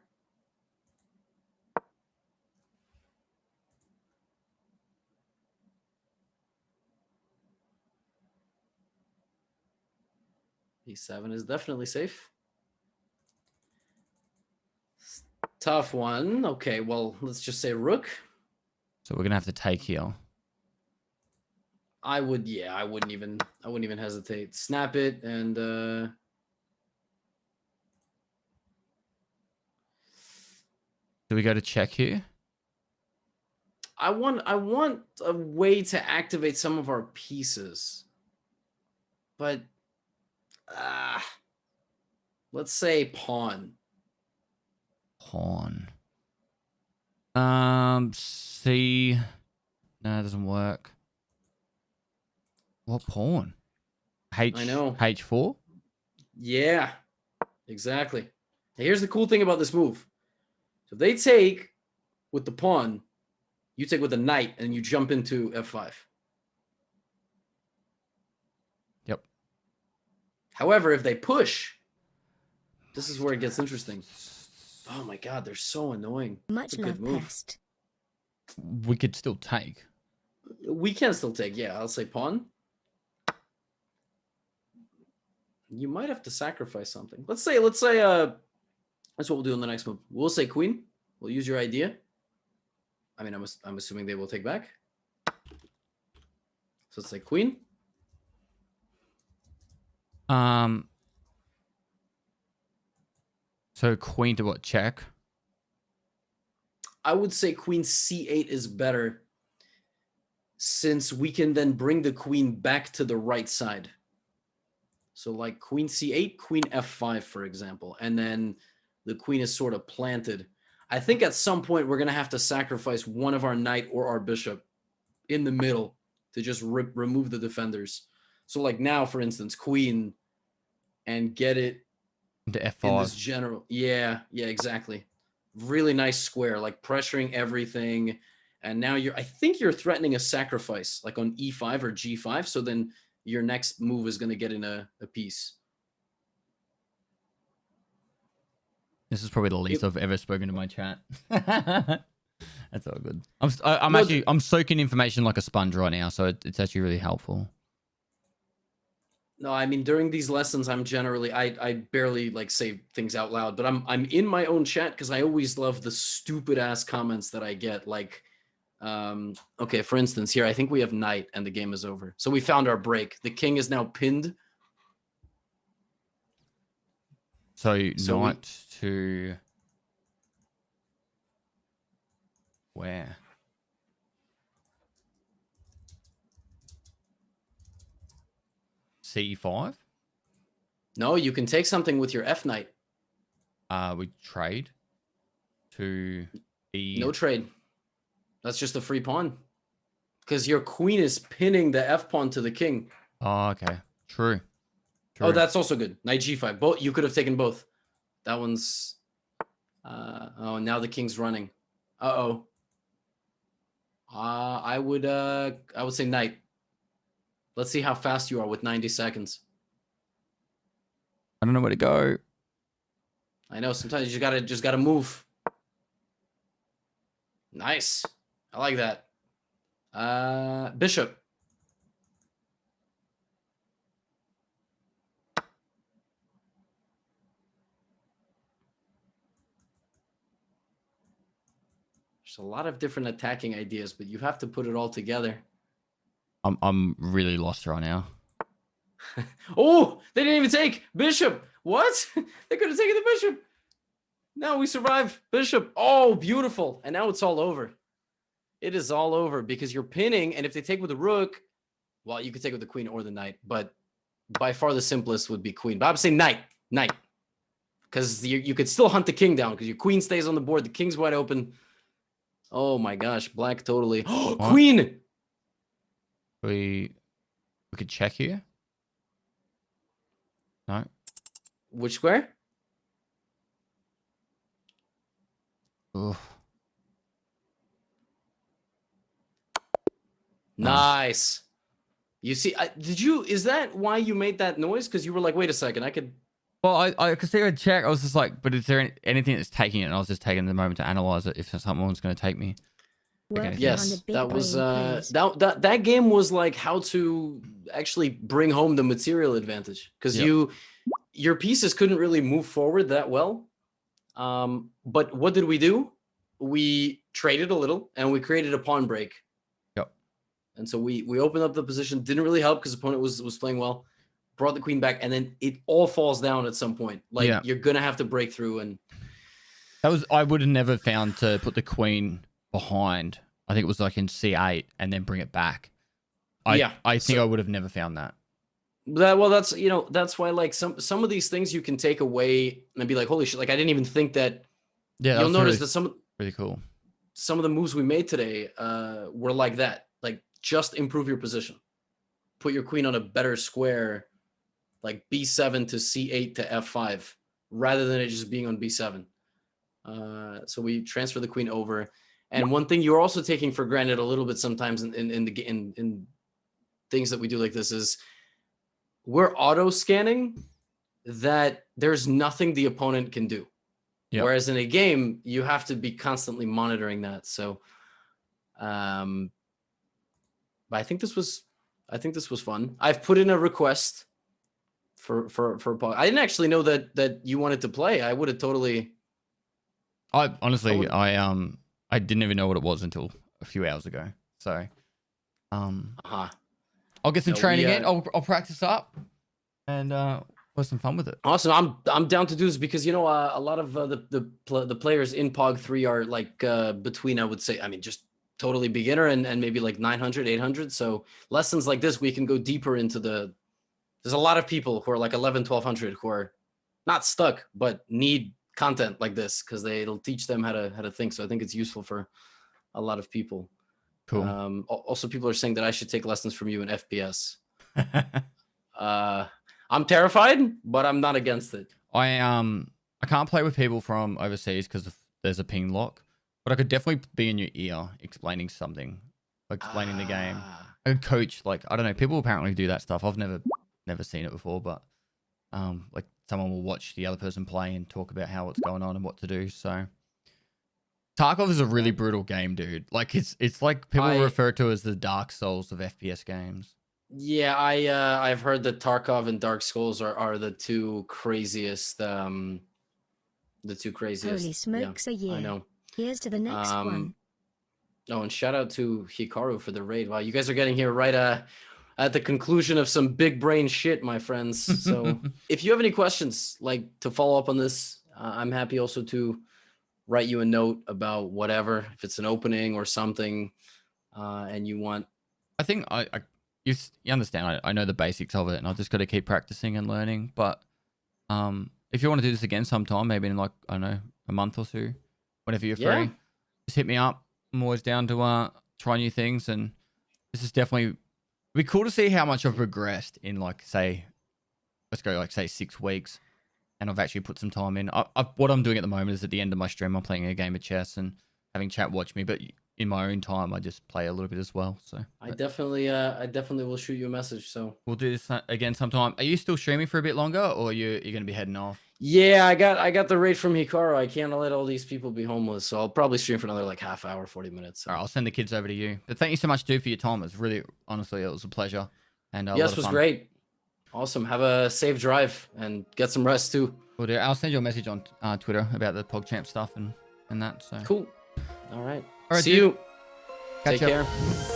b7 is definitely safe. Tough one. Okay, well, let's just say rook. So we're gonna have to take here. I wouldn't even hesitate. Snap it and Do we go to check here? I want a way to activate some of our pieces. But let's say pawn. Pawn. C. No, it doesn't work. What pawn? I know. H4? Yeah, exactly. Now, here's the cool thing about this move. So they take with the pawn, you take with the knight, and you jump into f5. Yep. However, if they push, this is where it gets interesting. Oh my god, they're so annoying. Much love, Pest. We could still take. We can still take, yeah. I'll say pawn. You might have to sacrifice something. Let's say that's what we'll do in the next move. We'll say queen. We'll use your idea. I mean, I'm assuming they will take back. So let's say queen. So queen to what, check? I would say queen c8 is better, since we can then bring the queen back to the right side. So like queen c8, queen f5, for example, and then the queen is sort of planted. I think at some point we're going to have to sacrifice one of our knight or our bishop in the middle to just remove the defenders. So like now, for instance, queen, and get it Into f5. in this general. Yeah, exactly. Really nice square, like pressuring everything. And now I think you're threatening a sacrifice, like on e5 or g5. So then your next move is going to get in a piece. This is probably the least I've ever spoken to my chat. That's all good. I'm soaking information like a sponge right now, so it's actually really helpful. No, I mean, during these lessons, I'm generally, I barely like say things out loud, but I'm in my own chat because I always love the stupid ass comments that I get. Like, okay, for instance, here, I think we have knight and the game is over. So we found our break. The king is now pinned. So knight to where? C5? No, you can take something with your F knight. We trade to E. No trade. That's just a free pawn. Because your queen is pinning the F pawn to the king. Oh, okay. True. Oh, that's also good. Knight G5. Both, you could have taken both. That one's oh, now the king's running. Uh-oh. I would say knight. Let's see how fast you are with 90 seconds. I don't know where to go. I know, sometimes you just gotta move. Nice. I like that. Bishop. There's a lot of different attacking ideas, but you have to put it all together. I'm really lost right now. Oh, they didn't even take bishop. What? They could have taken the bishop. No, we survive. Bishop. Oh, beautiful. And now it's all over. It is all over because you're pinning. And if they take with the rook, well, you could take with the queen or the knight. But by far the simplest would be queen. But I would say knight. Knight. Because you could still hunt the king down because your queen stays on the board. The king's wide open. Oh my gosh. Black totally. Oh, queen. We could check here. No. Which square? Oof. Nice. You see, is that why you made that noise? Because you were like, wait a second, I could. Well, I could see a check. I was just like, but is there anything that's taking it? And I was just taking the moment to analyze it if someone's going to take me. Okay. Yes, that was that game was like how to actually bring home the material advantage because your pieces couldn't really move forward that well. But what did we do? We traded a little and we created a pawn break. Yep. And so we opened up the position. Didn't really help because the opponent was playing well. Brought the queen back, and then it all falls down at some point. Like you're gonna have to break through. And I would have never found to put the queen behind. I think it was like in C8 and then bring it back. I think I would have never found that. That's why like some of these things you can take away and be like, holy shit, like I didn't even think that. Yeah, you'll notice that really cool. Some of the moves we made today were like that. Like just improve your position. Put your queen on a better square, like B7 to C8 to F5, rather than it just being on B7. So we transfer the queen over. And one thing you're also taking for granted a little bit sometimes in things that we do like this is we're auto scanning that there's nothing the opponent can do. Yep. Whereas in a game, you have to be constantly monitoring that. So, but I think this was fun. I've put in a request for Pog. I didn't actually know that you wanted to play. I would have totally. I honestly, I didn't even know what it was until a few hours ago. So, Uh-huh. I'll get some No, training in. I'll practice up, and have some fun with it. Awesome. I'm down to do this because a lot of the players in Pog 3 are like between, I would say, I mean, just totally beginner and maybe like 900, 800. So lessons like this, we can go deeper into there's a lot of people who are like 11, 1200 who are not stuck, but need content like this because it'll teach them how to think. So I think it's useful for a lot of people. Cool. Also, people are saying that I should take lessons from you in FPS. I'm terrified, but I'm not against it. I can't play with people from overseas because there's a ping lock, but I could definitely be in your ear explaining something, explaining the game. I could coach, like, I don't know. People apparently do that stuff. I've never seen it before, but like someone will watch the other person play and talk about what's going on and what to do. So Tarkov is a really brutal game, dude. Like it's like people refer to it as the Dark Souls of FPS games. Yeah, I've heard that Tarkov and Dark Souls are the two craziest. The two craziest. Holy smokes, yeah, a year. I know. Here's to the next one. Oh, and shout out to Hikaru for the raid. Wow, you guys are getting here right at the conclusion of some big brain shit, my friends. So if you have any questions, like to follow up on this, I'm happy also to write you a note about whatever, if it's an opening or something, and you want. I think you understand. I know the basics of it, and I've just got to keep practicing and learning. But if you want to do this again sometime, maybe in like, I don't know, a month or two, whenever you're free, just hit me up. I'm always down to try new things, and this is definitely it'd be cool to see how much I've progressed in, like, say, let's go like say 6 weeks, and I've actually put some time in. What I'm doing at the moment is at the end of my stream, I'm playing a game of chess and having chat watch me, but in my own time, I just play a little bit as well. So I definitely will shoot you a message. So we'll do this again sometime. Are you still streaming for a bit longer, or you're going to be heading off? Yeah, I got the raid from Hikaru. I can't let all these people be homeless, so I'll probably stream for another like half hour, 40 minutes. So. All right, I'll send the kids over to you. But thank you so much, dude, for your time. It's really, honestly, it was a pleasure. And yes, it was great. Awesome. Have a safe drive and get some rest too. Will do. I'll send you a message on Twitter about the PogChamp stuff and that. So cool. All right. See you. Catch Take up. care.